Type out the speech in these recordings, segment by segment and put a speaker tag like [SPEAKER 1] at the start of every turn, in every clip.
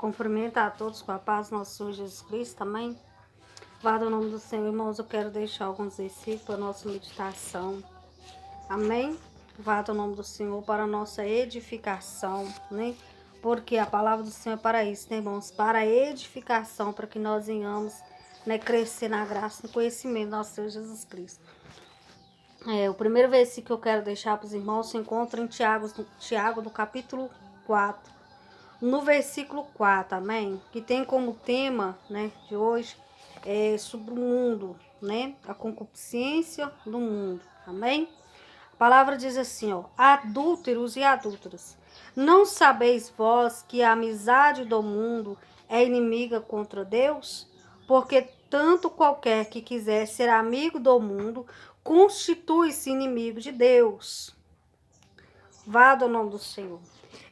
[SPEAKER 1] Cumprimento a todos com a paz do nosso Senhor Jesus Cristo, amém? Guarda o nome do Senhor, irmãos, eu quero deixar alguns versículos para a nossa meditação, amém? Guarda o nome do Senhor para a nossa edificação, né? Porque a palavra do Senhor é para isso, né, irmãos? Para a edificação, para que nós venhamos, né, crescer na graça, no conhecimento do nosso Senhor Jesus Cristo. O primeiro versículo que eu quero deixar para os irmãos se encontra em Tiago, no capítulo 4. No versículo 4, amém? Que tem como tema, né, de hoje, sobre o mundo, né? A concupiscência do mundo, amém? A palavra diz assim, ó: adúlteros e adúlteras, não sabeis vós que a amizade do mundo é inimiga contra Deus? Porque tanto qualquer que quiser ser amigo do mundo, constitui-se inimigo de Deus. Vá do nome do Senhor.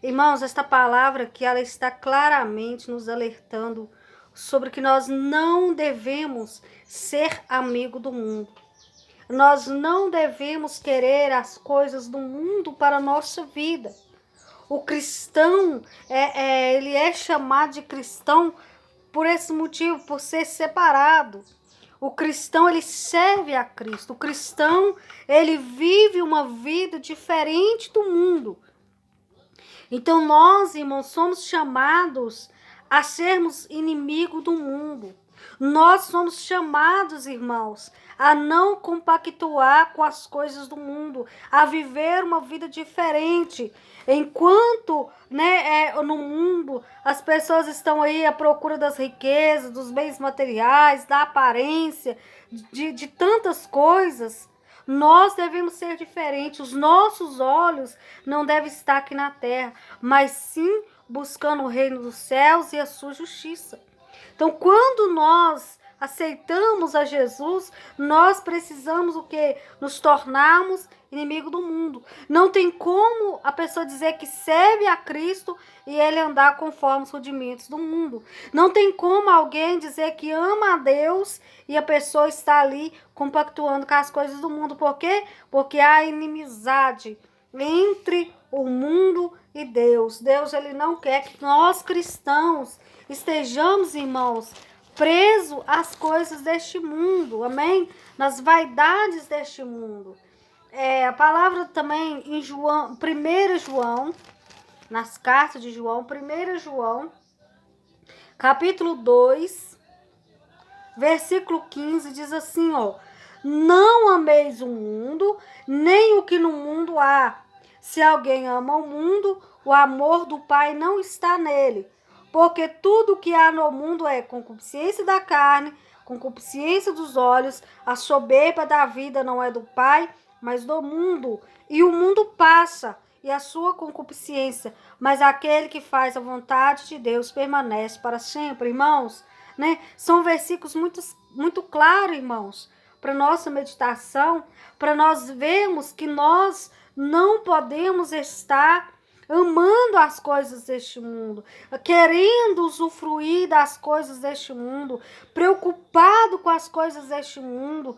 [SPEAKER 1] Irmãos, esta palavra aqui, ela está claramente nos alertando sobre que nós não devemos ser amigo do mundo. Nós não devemos querer as coisas do mundo para a nossa vida. O cristão, ele é chamado de cristão por esse motivo, por ser separado. O cristão, ele serve a Cristo. O cristão, ele vive uma vida diferente do mundo. Então nós, irmãos, somos chamados a sermos inimigos do mundo. Nós somos chamados, irmãos, a não compactuar com as coisas do mundo, a viver uma vida diferente. Enquanto, no mundo as pessoas estão aí à procura das riquezas, dos bens materiais, da aparência, de tantas coisas, nós devemos ser diferentes. Os nossos olhos não devem estar aqui na terra, mas sim buscando o reino dos céus e a sua justiça. Então, quando nós aceitamos a Jesus, nós precisamos o quê? Nos tornarmos inimigo do mundo. Não tem como a pessoa dizer que serve a Cristo e ele andar conforme os rudimentos do mundo. Não tem como alguém dizer que ama a Deus e a pessoa está ali compactuando com as coisas do mundo. Por quê? Porque há inimizade entre o mundo e Deus. Deus, ele não quer que nós cristãos estejamos, irmãos, presos às coisas deste mundo, amém? Nas vaidades deste mundo. A palavra também em João, 1 João, nas cartas de João, 1 João, capítulo 2, versículo 15, diz assim, ó: não ameis o mundo, nem o que no mundo há. Se alguém ama o mundo, o amor do Pai não está nele. Porque tudo que há no mundo é concupiscência da carne, concupiscência dos olhos, a soberba da vida não é do Pai, mas do mundo. E o mundo passa, e a sua concupiscência, mas aquele que faz a vontade de Deus permanece para sempre, irmãos. São versículos muito claros, irmãos, para nossa meditação, para nós vermos que nós não podemos estar amando as coisas deste mundo, querendo usufruir das coisas deste mundo, preocupado com as coisas deste mundo,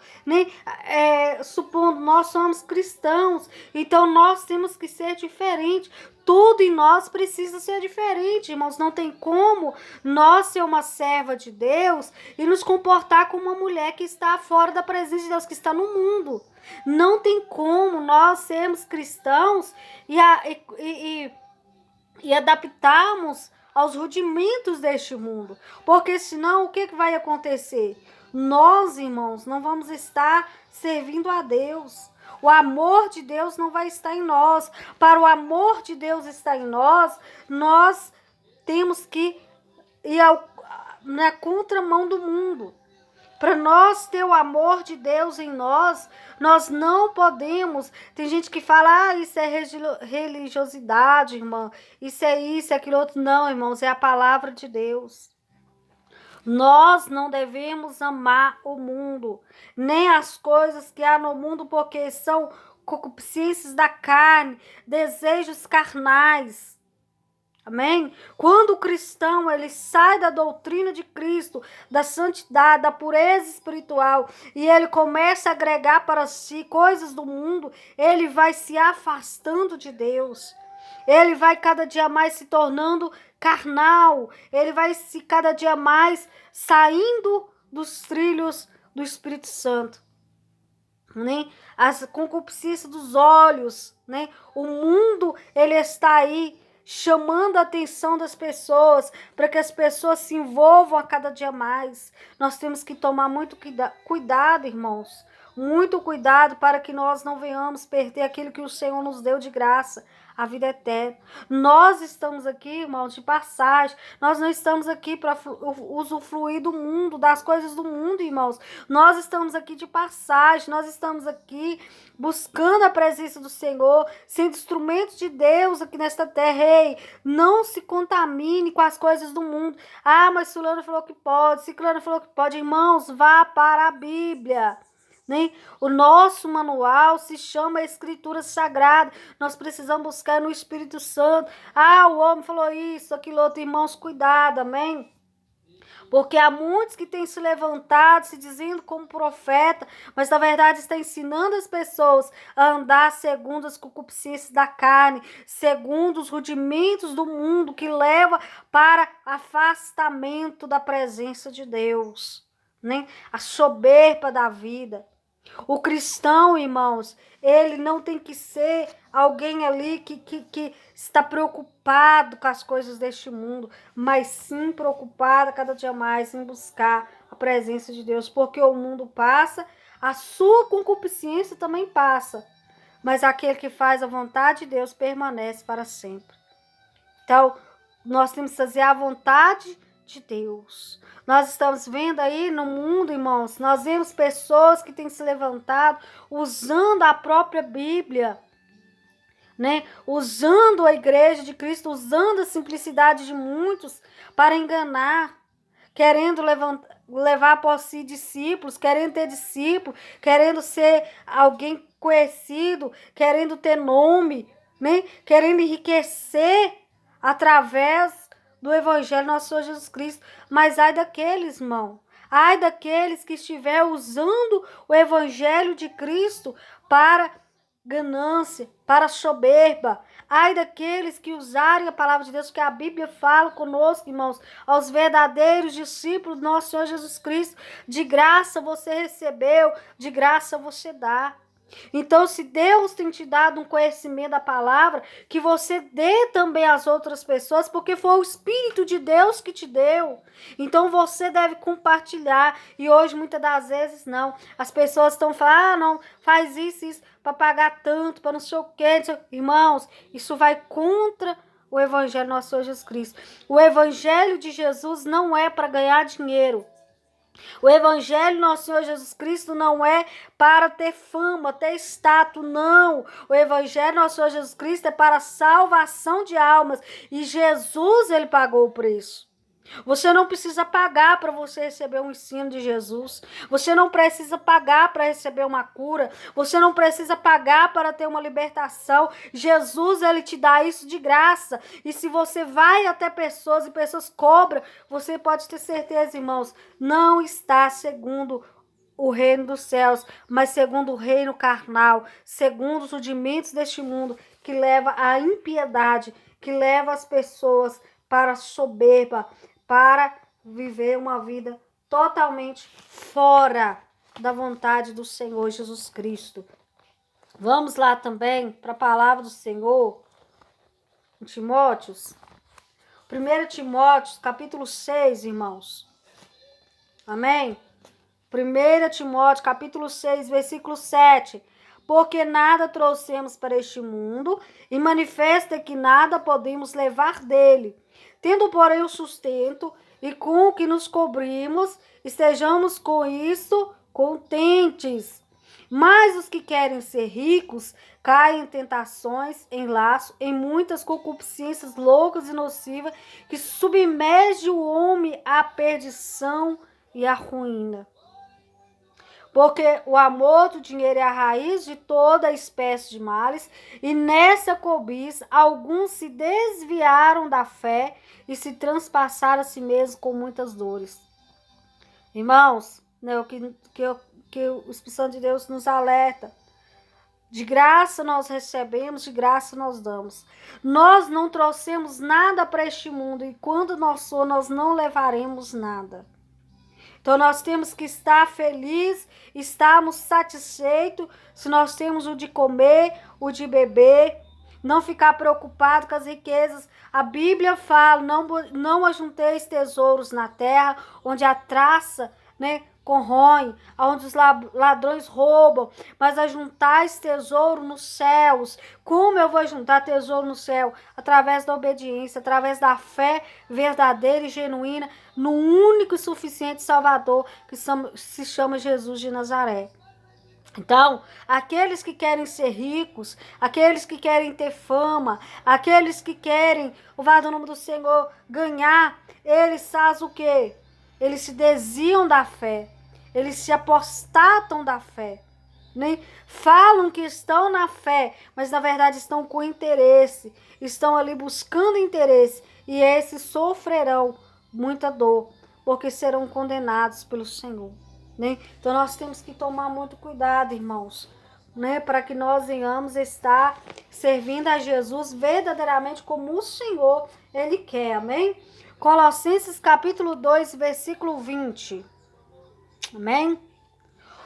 [SPEAKER 1] supondo nós somos cristãos, então nós temos que ser diferente. Tudo em nós precisa ser diferente, irmãos. Não tem como nós ser uma serva de Deus e nos comportar como uma mulher que está fora da presença de Deus, que está no mundo. Não tem como nós sermos cristãos e adaptarmos aos rudimentos deste mundo. Porque senão o que vai acontecer? Nós, irmãos, não vamos estar servindo a Deus. O amor de Deus não vai estar em nós. Para o amor de Deus estar em nós, nós temos que ir na contramão do mundo. Para nós ter o amor de Deus em nós, nós não podemos. Tem gente que fala, isso é religiosidade, irmã. Isso é aquilo outro. Não, irmãos, é a palavra de Deus. Nós não devemos amar o mundo, nem as coisas que há no mundo, porque são concupiscências da carne, desejos carnais. Amém? Quando o cristão ele sai da doutrina de Cristo, da santidade, da pureza espiritual, e ele começa a agregar para si coisas do mundo, ele vai se afastando de Deus. Ele vai cada dia mais se tornando carnal. Ele vai se cada dia mais saindo dos trilhos do Espírito Santo. Né? As concupiscências dos olhos, né? O mundo, ele está aí chamando a atenção das pessoas, para que as pessoas se envolvam a cada dia mais. Nós temos que tomar muito cuidado, irmãos, muito cuidado para que nós não venhamos perder aquilo que o Senhor nos deu de graça, a vida eterna. Nós estamos aqui, irmãos, de passagem. Nós não estamos aqui para usufruir do mundo, das coisas do mundo, irmãos. Nós estamos aqui de passagem. Nós estamos aqui buscando a presença do Senhor, sendo instrumentos de Deus aqui nesta terra. Ei, não se contamine com as coisas do mundo. Ah, mas fulano falou que pode, ciclano falou que pode. Irmãos, vá para a Bíblia. Né? O nosso manual se chama Escritura Sagrada. Nós precisamos buscar no Espírito Santo. Ah, o homem falou isso, aquilo outro. Irmãos, cuidado, amém? Porque há muitos que têm se levantado, se dizendo como profeta, mas na verdade está ensinando as pessoas a andar segundo as concupiscências da carne, segundo os rudimentos do mundo, que leva para afastamento da presença de Deus, né? A soberba da vida. O cristão, irmãos, ele não tem que ser alguém ali que está preocupado com as coisas deste mundo, mas sim preocupado cada dia mais em buscar a presença de Deus, porque o mundo passa, a sua concupiscência também passa, mas aquele que faz a vontade de Deus permanece para sempre. Então, nós temos que fazer a vontade de Deus. Nós estamos vendo aí no mundo, irmãos, nós vemos pessoas que têm se levantado usando a própria Bíblia, né? Usando a igreja de Cristo, usando a simplicidade de muitos para enganar, querendo levar por si discípulos, querendo ter discípulos, querendo ser alguém conhecido, querendo ter nome, né? Querendo enriquecer através do Evangelho nosso Senhor Jesus Cristo. Mas ai daqueles, irmão, ai daqueles que estiver usando o Evangelho de Cristo para ganância, para soberba. Ai daqueles que usarem a palavra de Deus, que a Bíblia fala conosco, irmãos, aos verdadeiros discípulos do nosso Senhor Jesus Cristo. De graça você recebeu, de graça você dá. Então, se Deus tem te dado um conhecimento da palavra, que você dê também às outras pessoas, porque foi o Espírito de Deus que te deu. Então, você deve compartilhar. E hoje, muitas das vezes, não. As pessoas estão falando, não, faz isso, para pagar tanto, para não sei o quê. Irmãos, isso vai contra o Evangelho do nosso Senhor Jesus Cristo. O Evangelho de Jesus não é para ganhar dinheiro. O Evangelho do nosso Senhor Jesus Cristo não é para ter fama, ter status, não. O Evangelho do nosso Senhor Jesus Cristo é para a salvação de almas. E Jesus, ele pagou o preço. Você não precisa pagar para você receber um ensino de Jesus. Você não precisa pagar para receber uma cura. Você não precisa pagar para ter uma libertação. Jesus, ele te dá isso de graça. E se você vai até pessoas e pessoas cobram, você pode ter certeza, irmãos, não está segundo o reino dos céus, mas segundo o reino carnal, segundo os rudimentos deste mundo, que leva à impiedade, que leva as pessoas para a soberba, para viver uma vida totalmente fora da vontade do Senhor Jesus Cristo. Vamos lá também para a palavra do Senhor, em Timóteos. 1 Timóteo, capítulo 6, irmãos. Amém? 1 Timóteo, capítulo 6, versículo 7. Porque nada trouxemos para este mundo, e manifesta que nada podemos levar dele. Tendo, porém, o sustento e com o que nos cobrimos, estejamos com isso contentes. Mas os que querem ser ricos caem em tentações, em laço, em muitas concupiscências loucas e nocivas, que submerge o homem à perdição e à ruína. Porque o amor do dinheiro é a raiz de toda espécie de males, e nessa cobiça alguns se desviaram da fé e se transpassaram a si mesmos com muitas dores. Irmãos, né, que o Espírito Santo de Deus nos alerta. De graça nós recebemos, de graça nós damos. Nós não trouxemos nada para este mundo e quando nós for, nós não levaremos nada. Então nós temos que estar felizes, estarmos satisfeitos se nós temos o de comer, o de beber, não ficar preocupado com as riquezas. A Bíblia fala, não ajunteis tesouros na terra, onde a traça, corroem, onde os ladrões roubam, mas ajuntais tesouro nos céus. Como eu vou juntar tesouro no céu? Através da obediência, através da fé verdadeira e genuína no único e suficiente Salvador que se chama Jesus de Nazaré. Então, aqueles que querem ser ricos, aqueles que querem ter fama, aqueles que querem, louvado o nome do Senhor, ganhar, eles fazem o quê? Eles se desviam da fé, eles se apostatam da fé, né? Falam que estão na fé, mas na verdade estão com interesse, estão ali buscando interesse, e esses sofrerão muita dor, porque serão condenados pelo Senhor. Né? Então nós temos que tomar muito cuidado, irmãos, né? Para que nós venhamos estar servindo a Jesus verdadeiramente como o Senhor Ele quer, amém? Colossenses capítulo 2, versículo 20, amém?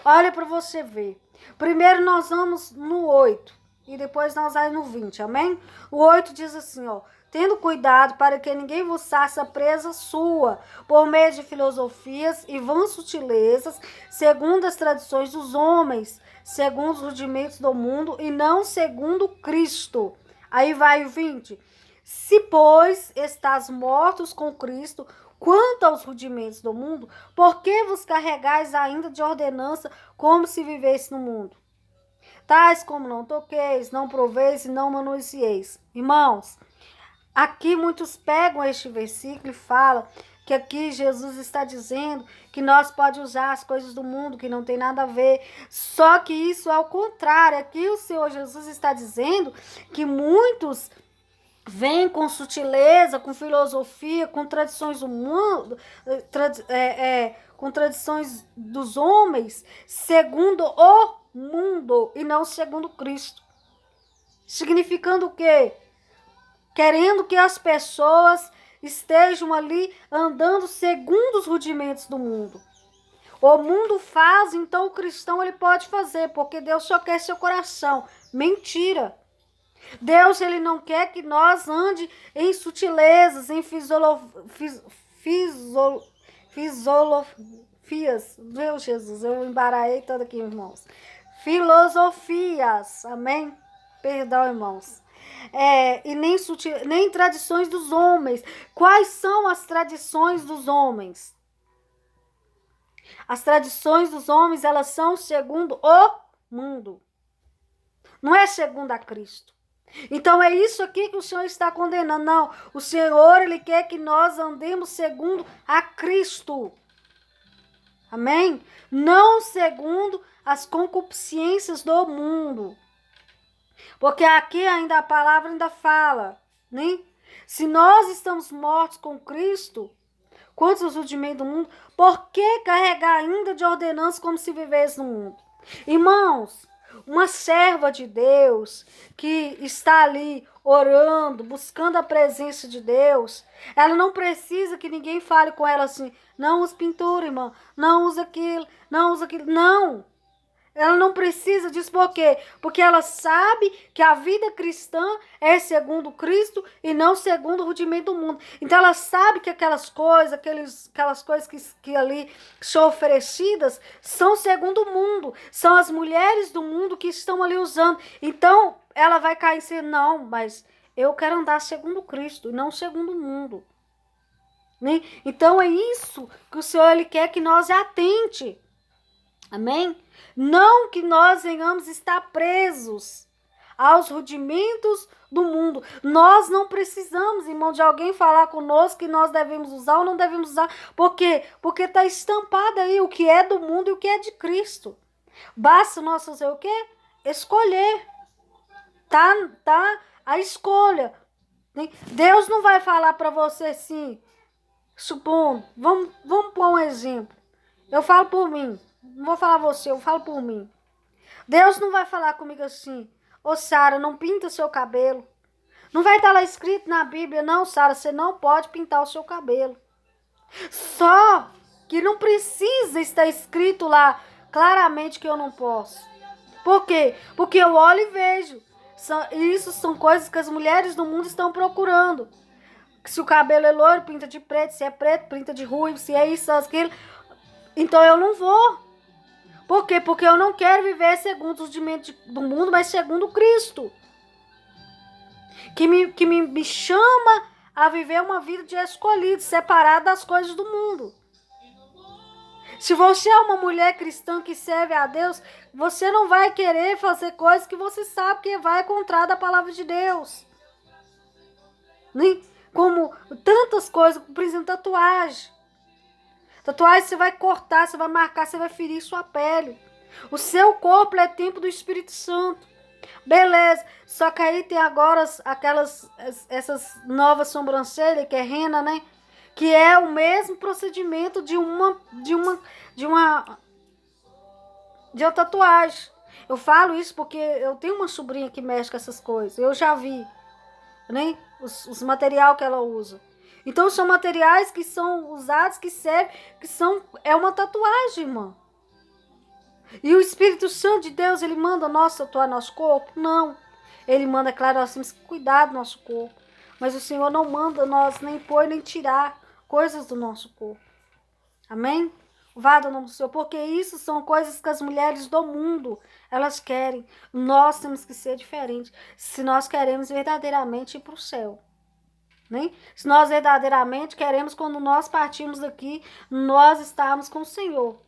[SPEAKER 1] Olha para você ver. Primeiro nós vamos no 8 e depois nós vamos no 20, amém? O 8 diz assim, ó: tendo cuidado para que ninguém vos faça presa sua, por meio de filosofias e vãs sutilezas, segundo as tradições dos homens, segundo os rudimentos do mundo, e não segundo Cristo. Aí vai o 20. Se, pois, estás mortos com Cristo, quanto aos rudimentos do mundo, por que vos carregais ainda de ordenança, como se vivesse no mundo? Tais como não toqueis, não proveis e não manuseeis. Irmãos, aqui muitos pegam este versículo e falam que aqui Jesus está dizendo que nós podemos usar as coisas do mundo, que não tem nada a ver. Só que isso é o contrário. Aqui o Senhor Jesus está dizendo que muitos vêm com sutileza, com filosofia, com tradições do mundo, com tradições dos homens, segundo o mundo e não segundo Cristo. Significando o quê? Querendo que as pessoas estejam ali andando segundo os rudimentos do mundo. O mundo faz, então o cristão ele pode fazer, porque Deus só quer seu coração. Mentira! Deus ele não quer que nós ande em sutilezas, em filosofias. Meu Jesus, eu embaralhei todo aqui, irmãos. Filosofias, amém? Perdão, irmãos. E nem tradições dos homens. Quais são as tradições dos homens? As tradições dos homens, elas são segundo o mundo. Não é segundo a Cristo. Então é isso aqui que o Senhor está condenando. Não, o Senhor, Ele quer que nós andemos segundo a Cristo. Amém? Não segundo as concupiscências do mundo. Porque aqui ainda a palavra ainda fala, né? Se nós estamos mortos com Cristo, quantos os rudimentos do mundo, por que carregar ainda de ordenança como se vivesse no mundo? Irmãos, uma serva de Deus que está ali orando, buscando a presença de Deus, ela não precisa que ninguém fale com ela assim, não usa pintura, irmão, não usa aquilo, não usa aquilo, não. Ela não precisa disso, por quê? Porque ela sabe que a vida cristã é segundo Cristo e não segundo o rudimento do mundo. Então ela sabe que aquelas coisas que ali são oferecidas são segundo o mundo. São as mulheres do mundo que estão ali usando. Então ela vai cair em não, mas eu quero andar segundo Cristo, não segundo o mundo. Né? Então é isso que o Senhor ele quer que nós atente. Amém? Não que nós venhamos estar presos aos rudimentos do mundo. Nós não precisamos, irmão, de alguém falar conosco que nós devemos usar ou não devemos usar. Por quê? Porque está estampado aí o que é do mundo e o que é de Cristo. Basta nós fazer o quê? Escolher. Tá a escolha. Deus não vai falar para você assim, supondo, vamos pôr um exemplo. Eu falo por mim. Não vou falar você, eu falo por mim. Deus não vai falar comigo assim: ô Sara, não pinta o seu cabelo. Não vai estar lá escrito na Bíblia: não, Sara, você não pode pintar o seu cabelo. Só que não precisa estar escrito lá claramente que eu não posso. Por quê? Porque eu olho e vejo. Isso são coisas que as mulheres do mundo estão procurando. Se o cabelo é loiro, pinta de preto. Se é preto, pinta de ruivo. Se é isso, aquilo. Então eu não vou. Por quê? Porque eu não quero viver segundo os rudimentos do mundo, mas segundo Cristo. Que me chama a viver uma vida de escolhido, separado das coisas do mundo. Se você é uma mulher cristã que serve a Deus, você não vai querer fazer coisas que você sabe que vai contra a palavra de Deus. Nem como tantas coisas, por exemplo, tatuagem. Tatuagem você vai cortar, você vai marcar, você vai ferir sua pele. O seu corpo é templo do Espírito Santo. Beleza, só que aí tem agora essas novas sobrancelhas, que é rena, né? Que é o mesmo procedimento de uma tatuagem. Eu falo isso porque eu tenho uma sobrinha que mexe com essas coisas. Eu já vi, né? Os materiais que ela usa. Então são materiais que são usados, que servem, é uma tatuagem, irmã. E o Espírito Santo de Deus, ele manda nós tatuar nosso corpo? Não. Ele manda, claro, nós temos que cuidar do nosso corpo. Mas o Senhor não manda nós nem pôr, nem tirar coisas do nosso corpo. Amém? Louvado o nome do Senhor. Porque isso são coisas que as mulheres do mundo, elas querem. Nós temos que ser diferentes. Se nós queremos verdadeiramente ir para o céu. Né? Se nós verdadeiramente queremos, quando nós partimos daqui, nós estarmos com o Senhor.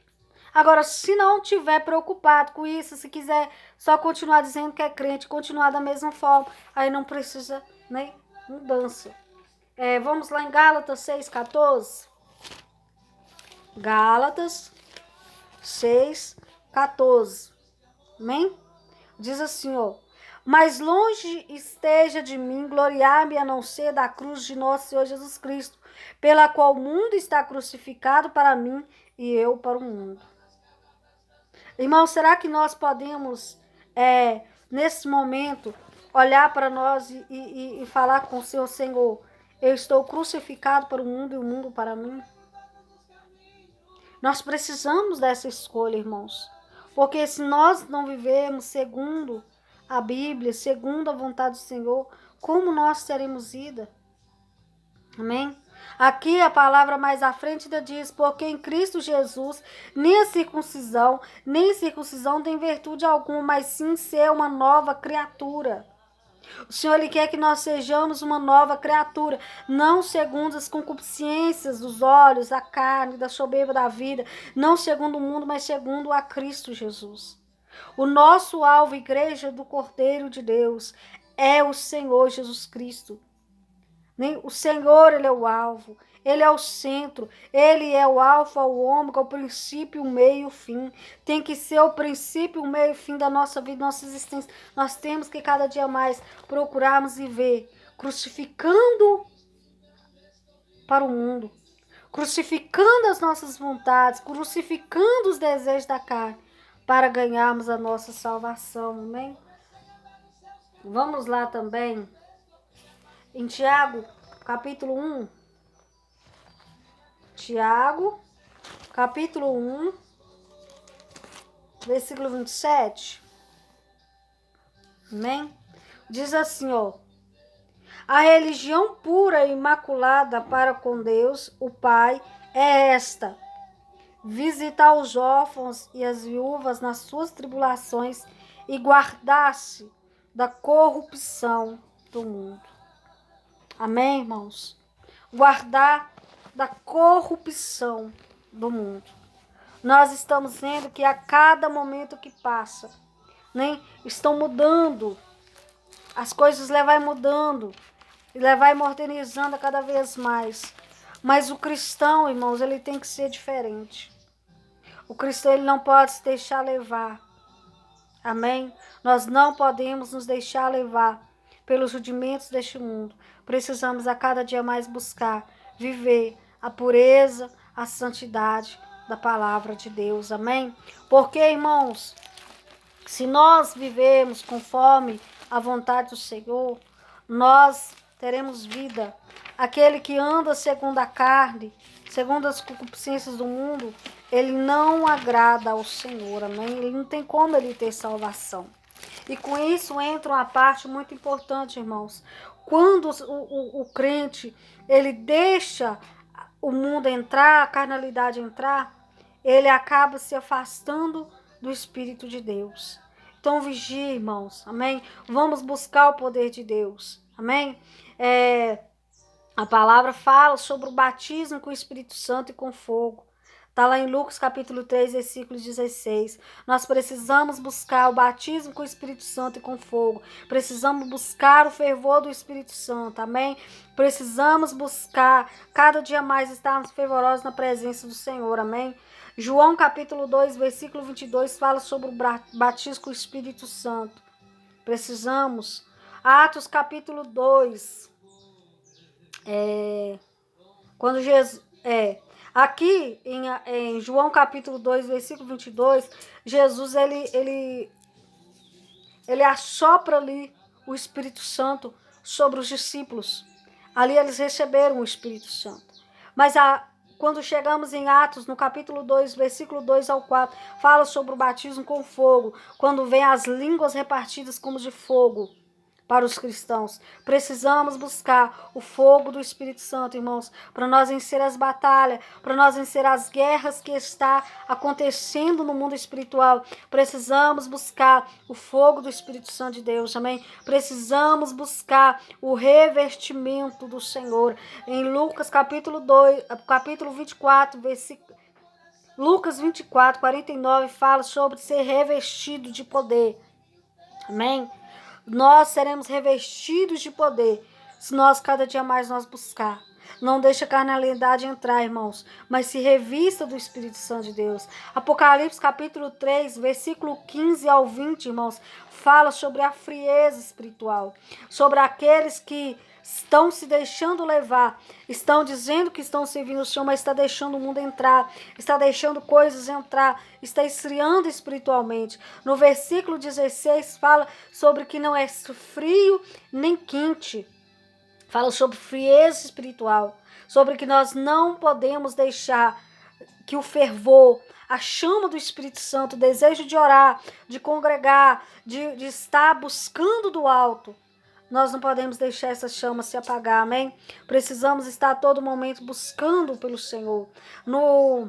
[SPEAKER 1] Agora, se não tiver preocupado com isso, se quiser só continuar dizendo que é crente, continuar da mesma forma, aí não precisa, né, mudança. Vamos lá em Gálatas 6,14. Gálatas 6,14. Amém? Diz assim, ó. Mas longe esteja de mim gloriar-me a não ser da cruz de nosso Senhor Jesus Cristo, pela qual o mundo está crucificado para mim e eu para o mundo. Irmão, será que nós podemos, nesse momento, olhar para nós e falar com o Senhor, eu estou crucificado para o mundo e o mundo para mim? Nós precisamos dessa escolha, irmãos. Porque se nós não vivemos segundo a Bíblia, segundo a vontade do Senhor, como nós teremos vida? Amém? Aqui a palavra mais à frente ainda diz: porque em Cristo Jesus nem a circuncisão, nem circuncisão tem virtude alguma, mas sim ser uma nova criatura. O Senhor, Ele quer que nós sejamos uma nova criatura, não segundo as concupiscências dos olhos, da carne, da soberba da vida, não segundo o mundo, mas segundo a Cristo Jesus. O nosso alvo, igreja do Cordeiro de Deus, é o Senhor Jesus Cristo. O Senhor, Ele é o alvo, Ele é o centro, Ele é o alfa, o ômega, o princípio, o meio e o fim. Tem que ser o princípio, o meio e o fim da nossa vida, nossa existência. Nós temos que cada dia mais procurarmos viver crucificando para o mundo, crucificando as nossas vontades, crucificando os desejos da carne, para ganharmos a nossa salvação, amém? Vamos lá também em Tiago, capítulo 1. Tiago, capítulo 1, versículo 27. Amém? Diz assim, ó. A religião pura e imaculada para com Deus, o Pai, é esta: visitar os órfãos e as viúvas nas suas tribulações e guardar-se da corrupção do mundo. Amém, irmãos? Guardar da corrupção do mundo. Nós estamos vendo que a cada momento que passa, né, estão mudando. As coisas vai mudando. E vai modernizando cada vez mais. Mas o cristão, irmãos, ele tem que ser diferente. O cristão, ele não pode se deixar levar. Amém? Nós não podemos nos deixar levar pelos rudimentos deste mundo. Precisamos a cada dia mais buscar viver a pureza, a santidade da palavra de Deus. Amém? Porque, irmãos, Se nós vivemos conforme a vontade do Senhor, nós teremos vida. Aquele que anda segundo a carne, segundo as concupiscências do mundo, ele não agrada ao Senhor, amém? Ele não tem como ele ter salvação. E com isso entra uma parte muito importante, irmãos. Quando o crente, ele deixa o mundo entrar, a carnalidade entrar, ele acaba se afastando do Espírito de Deus. Então vigie, irmãos, amém? Vamos buscar o poder de Deus, amém? A palavra fala sobre o batismo com o Espírito Santo e com fogo. Está lá em Lucas capítulo 3, versículo 16. Nós precisamos buscar o batismo com o Espírito Santo e com fogo. Precisamos buscar o fervor do Espírito Santo, amém? Precisamos buscar cada dia mais estarmos fervorosos na presença do Senhor, amém? João capítulo 2, versículo 22 fala sobre o batismo com o Espírito Santo. Precisamos. Atos capítulo 2. Quando Jesus... Aqui em João capítulo 2, versículo 22, Jesus ele assopra ali o Espírito Santo sobre os discípulos. Ali eles receberam o Espírito Santo. Mas quando chegamos em Atos, no capítulo 2, versículo 2 ao 4, fala sobre o batismo com fogo, quando vem as línguas repartidas como de fogo para os cristãos. Precisamos buscar o fogo do Espírito Santo, irmãos, para nós vencer as batalhas, para nós vencer as guerras que está acontecendo no mundo espiritual. Precisamos buscar o fogo do Espírito Santo de Deus, amém? Precisamos buscar o revestimento do Senhor. Em Lucas capítulo 24, versículo Lucas 24, 49 fala sobre ser revestido de poder. Amém? Nós seremos revestidos de poder se nós cada dia mais nós buscar. Não deixa a carnalidade entrar, irmãos, mas se revista do Espírito Santo de Deus. Apocalipse capítulo 3, versículo 15 ao 20, irmãos, fala sobre a frieza espiritual, sobre aqueles que estão se deixando levar, estão dizendo que estão servindo o Senhor, mas está deixando o mundo entrar, está deixando coisas entrar, está esfriando espiritualmente. No versículo 16 fala sobre que não é frio nem quente, fala sobre frieza espiritual, sobre que nós não podemos deixar que o fervor, a chama do Espírito Santo, o desejo de orar, de congregar, de estar buscando do alto, nós não podemos deixar essa chama se apagar, amém? Precisamos estar a todo momento buscando pelo Senhor. No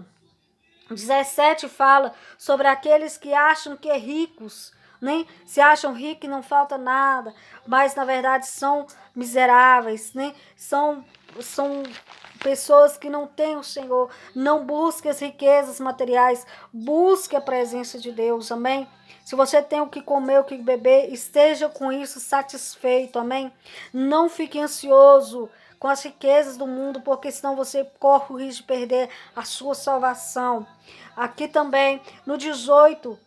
[SPEAKER 1] 17 fala sobre aqueles que acham que é ricos, né? Se acham ricos e não falta nada, mas na verdade são miseráveis, né? São pessoas que não têm o Senhor, não busquem as riquezas materiais, busque a presença de Deus, amém? Se você tem o que comer, o que beber, esteja com isso satisfeito, amém? Não fique ansioso com as riquezas do mundo, porque senão você corre o risco de perder a sua salvação. Aqui também, no 18,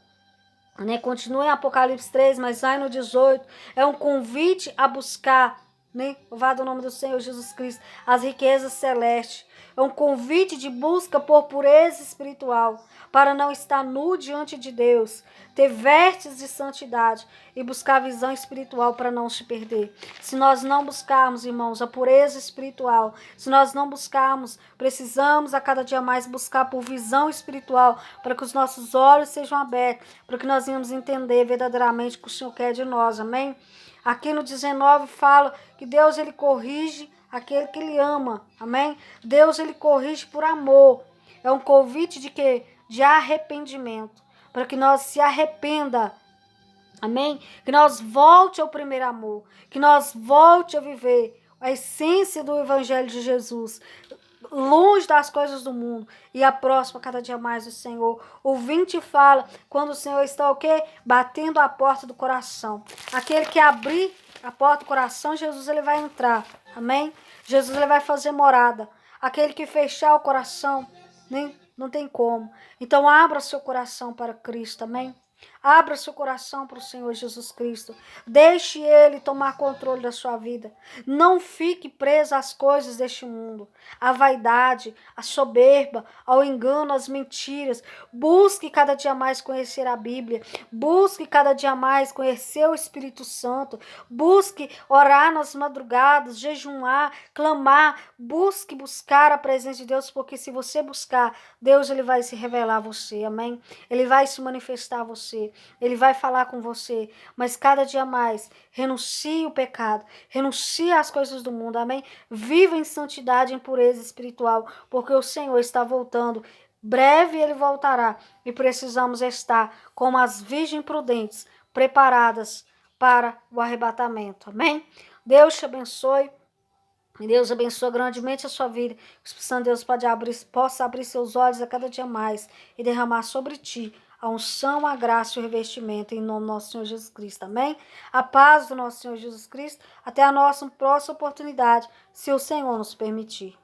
[SPEAKER 1] né, continua em Apocalipse 3, mas vai no 18, é um convite a buscar, né, louvado o nome do Senhor Jesus Cristo, as riquezas celestes. É um convite de busca por pureza espiritual, para não estar nu diante de Deus, ter vestes de santidade e buscar visão espiritual para não se perder. Se nós não buscarmos, irmãos, a pureza espiritual, se nós não buscarmos, precisamos a cada dia mais buscar por visão espiritual, para que os nossos olhos sejam abertos, para que nós venhamos entender verdadeiramente o que o Senhor quer de nós, amém? Aqui no 19 fala que Deus ele corrige aquele que ele ama, amém? Deus ele corrige por amor. É um convite de quê? De arrependimento, para que nós se arrependa, amém? Que nós volte ao primeiro amor, que nós volte a viver a essência do Evangelho de Jesus, longe das coisas do mundo e a próxima cada dia mais do Senhor. O 20 fala quando o Senhor está o quê? Batendo a porta do coração. Aquele que abrir a porta do coração, Jesus ele vai entrar, amém? Jesus ele vai fazer morada. Aquele que fechar o coração, nem não tem como. Então abra seu coração para Cristo, amém? Abra seu coração para o Senhor Jesus Cristo. Deixe Ele tomar controle da sua vida. Não fique preso às coisas deste mundo, à vaidade, à soberba, ao engano, às mentiras. Busque cada dia mais conhecer a Bíblia. Busque cada dia mais conhecer o Espírito Santo. Busque orar nas madrugadas, jejuar, clamar. Buscar a presença de Deus, porque se você buscar, Deus ele vai se revelar a você, amém? Ele vai se manifestar a você. Ele vai falar com você, mas cada dia mais, renuncie o pecado, renuncie às coisas do mundo, amém? Viva em santidade e em pureza espiritual, porque o Senhor está voltando, breve ele voltará, e precisamos estar como as virgens prudentes, preparadas para o arrebatamento, amém? Deus te abençoe. Deus abençoe grandemente a sua vida. Que o Espírito Santo de Deus possa abrir seus olhos a cada dia mais e derramar sobre ti a unção, a graça e o revestimento em nome do nosso Senhor Jesus Cristo. Amém? A paz do nosso Senhor Jesus Cristo. Até a nossa próxima oportunidade, se o Senhor nos permitir.